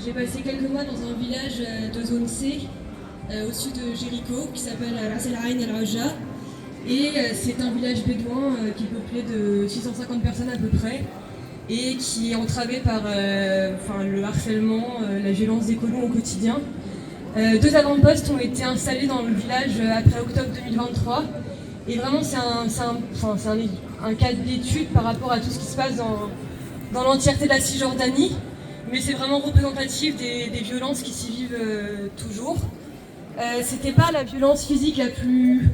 J'ai passé quelques mois dans un village de zone C, au sud de Jéricho, qui s'appelle Ras El Ain El Raja. Et c'est un village bédouin qui est peuplé de 650 personnes à peu près, et qui est entravé par le harcèlement, la violence des colons au quotidien. Deux avant-postes ont été installés dans le village après octobre 2023. Et vraiment, c'est un cas d'étude par rapport à tout ce qui se passe dans l'entièreté de la Cisjordanie. Mais c'est vraiment représentatif des violences qui s'y vivent toujours. C'était pas la violence physique la plus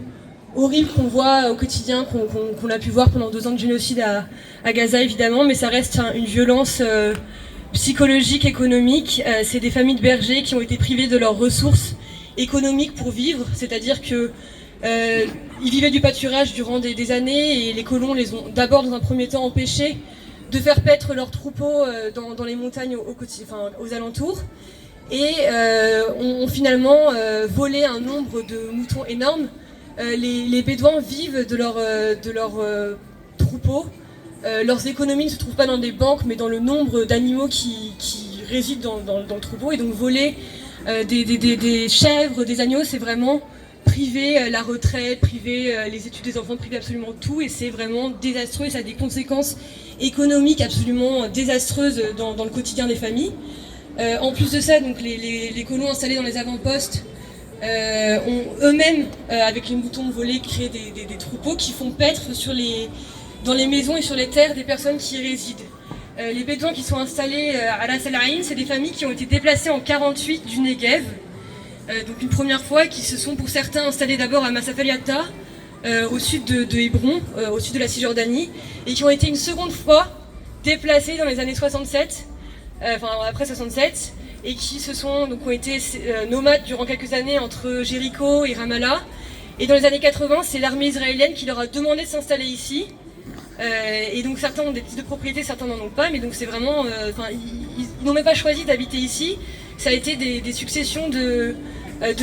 horrible qu'on voit au quotidien, qu'on a pu voir pendant 2 ans de génocide à Gaza évidemment, mais ça reste une violence psychologique, économique. C'est des familles de bergers qui ont été privées de leurs ressources économiques pour vivre, c'est-à-dire que ils vivaient du pâturage durant des années et les colons les ont d'abord dans un premier temps empêchés de faire paître leurs troupeaux dans les montagnes aux alentours et ont finalement volé un nombre de moutons énormes. Les Bédouins vivent de leurs troupeaux. Leurs économies ne se trouvent pas dans des banques mais dans le nombre d'animaux qui résident dans le troupeau, et donc voler des chèvres, des agneaux, c'est vraiment priver la retraite, priver les études des enfants, priver absolument tout, et c'est vraiment désastreux et ça a des conséquences économiques absolument désastreuses dans le quotidien des familles. En plus de ça, donc les colons installés dans les avant-postes ont eux-mêmes, avec les moutons volés, créé des troupeaux qui font paître dans les maisons et sur les terres des personnes qui y résident. Les Bédouins qui sont installés à Ras El Ain, c'est des familles qui ont été déplacées en 48 du Negev, donc une première fois, qui se sont pour certains installés d'abord à Massaf Yatta, au sud de Hébron, au sud de la Cisjordanie, et qui ont été une seconde fois déplacés dans les années 67, après 67, et qui ont été nomades durant quelques années entre Jéricho et Ramallah. Et dans les années 80, c'est l'armée israélienne qui leur a demandé de s'installer ici. Et donc certains ont des titres de propriété, certains n'en ont pas, mais donc c'est vraiment, ils n'ont même pas choisi d'habiter ici. Ça a été des successions de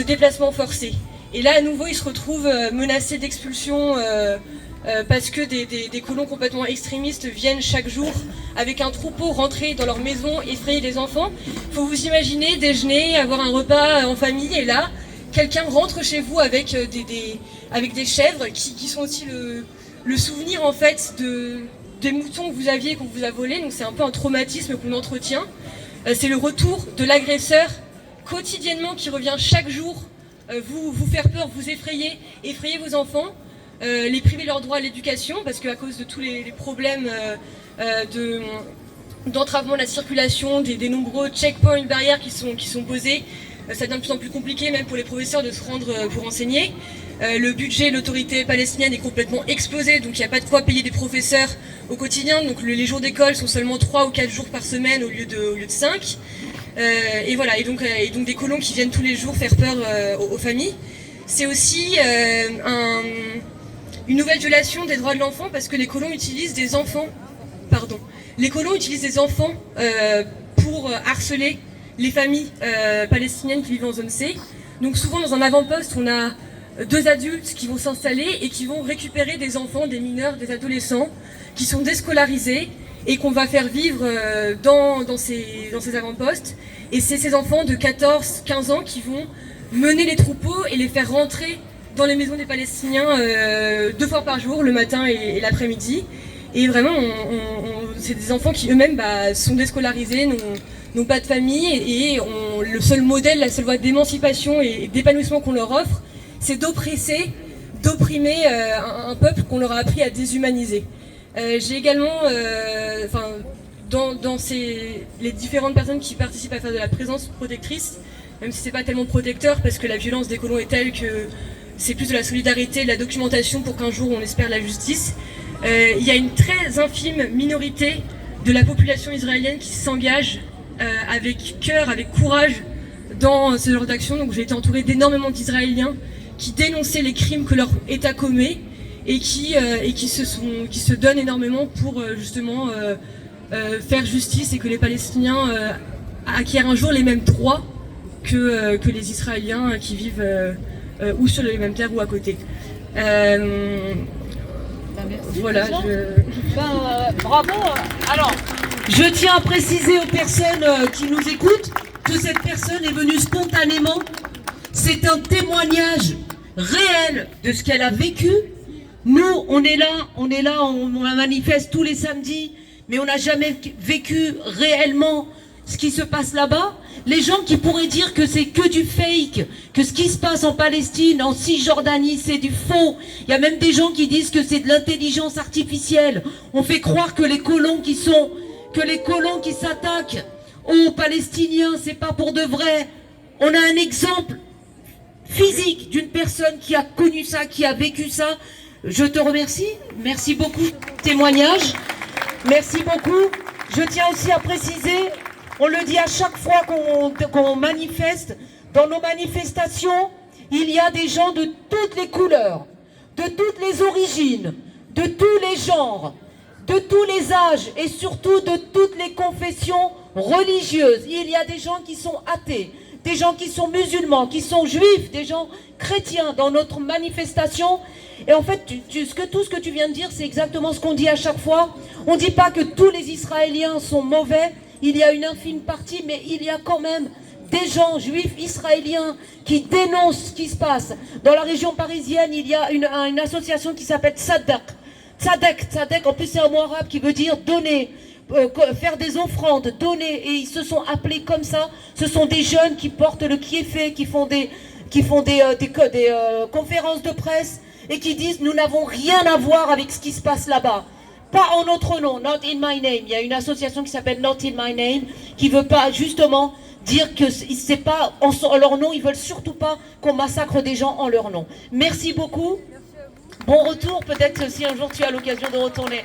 déplacements forcés. Et là, à nouveau, ils se retrouvent menacés d'expulsion parce que des colons complètement extrémistes viennent chaque jour avec un troupeau rentrer dans leur maison, effrayer les enfants. Il faut vous imaginer déjeuner, avoir un repas en famille, et là, quelqu'un rentre chez vous avec des chèvres qui sont aussi le souvenir en fait des moutons que vous aviez, qu'on vous a volés. Donc c'est un peu un traumatisme qu'on entretient. C'est le retour de l'agresseur quotidiennement qui revient chaque jour vous faire peur, vous effrayer vos enfants, les priver de leur droit à l'éducation, parce qu'à cause de tous les problèmes d'entravement de la circulation, des nombreux checkpoints, barrières qui sont posées, ça devient de plus en plus compliqué même pour les professeurs de se rendre pour enseigner. Le budget de l'autorité palestinienne est complètement explosé, donc il n'y a pas de quoi payer des professeurs au quotidien. Donc les jours d'école sont seulement 3 ou 4 jours par semaine au lieu de 5. Et voilà, et donc des colons qui viennent tous les jours faire peur aux familles. C'est aussi une nouvelle violation des droits de l'enfant, parce que les colons utilisent des enfants pour harceler les familles palestiniennes qui vivent en zone C. Donc souvent dans un avant-poste, on a 2 adultes qui vont s'installer et qui vont récupérer des enfants, des mineurs, des adolescents qui sont déscolarisés et qu'on va faire vivre dans ces avant-postes. Et c'est ces enfants de 14-15 ans qui vont mener les troupeaux et les faire rentrer dans les maisons des Palestiniens 2 fois par jour, le matin et l'après-midi. Et vraiment, c'est des enfants qui eux-mêmes sont déscolarisés, n'ont pas de famille, et le seul modèle, la seule voie d'émancipation et d'épanouissement qu'on leur offre, c'est d'opprimer un peuple qu'on leur a appris à déshumaniser. J'ai également, dans les différentes personnes qui participent à faire de la présence protectrice, même si c'est pas tellement protecteur, parce que la violence des colons est telle que c'est plus de la solidarité, de la documentation pour qu'un jour on espère la justice. Il y a une très infime minorité de la population israélienne qui s'engage avec cœur, avec courage dans ce genre d'action. Donc j'ai été entourée d'énormément d'Israéliens qui dénonçaient les crimes que leur État commet et qui se donnent énormément pour justement faire justice et que les Palestiniens acquièrent un jour les mêmes droits que les Israéliens qui vivent ou sur les mêmes terres ou à côté. Merci, voilà. Bravo. Alors, je tiens à préciser aux personnes qui nous écoutent que cette personne est venue spontanément. C'est un témoignage réel de ce qu'elle a vécu. Nous, on est là, on manifeste tous les samedis, mais on n'a jamais vécu réellement ce qui se passe là-bas. Les gens qui pourraient dire que c'est que du fake, que ce qui se passe en Palestine, en Cisjordanie, c'est du faux. Il y a même des gens qui disent que c'est de l'intelligence artificielle. On fait croire que les colons qui s'attaquent aux Palestiniens, c'est pas pour de vrai. On a un exemple physique d'une personne qui a connu ça, qui a vécu ça. Je te remercie. Merci beaucoup de ton témoignage. Merci beaucoup. Je tiens aussi à préciser, on le dit à chaque fois qu'on manifeste, dans nos manifestations, il y a des gens de toutes les couleurs, de toutes les origines, de tous les genres, de tous les âges et surtout de toutes les confessions religieuses. Il y a des gens qui sont athées, des gens qui sont musulmans, qui sont juifs, des gens chrétiens dans notre manifestation. Et en fait, tout ce que tu viens de dire, c'est exactement ce qu'on dit à chaque fois. On ne dit pas que tous les Israéliens sont mauvais, il y a une infime partie, mais il y a quand même des gens juifs israéliens qui dénoncent ce qui se passe. Dans la région parisienne, il y a une association qui s'appelle Tzadek. Tzadek, en plus c'est un mot arabe qui veut dire donner, faire des offrandes, donner, et ils se sont appelés comme ça. Ce sont des jeunes qui portent le kieffé, qui font des conférences de presse et qui disent nous n'avons rien à voir avec ce qui se passe là-bas. Pas en notre nom, not in my name. Il y a une association qui s'appelle Not in my name qui veut pas justement dire que c'est pas en leur nom, ils veulent surtout pas qu'on massacre des gens en leur nom. Merci beaucoup. Bon retour, peut-être si un jour tu as l'occasion de retourner.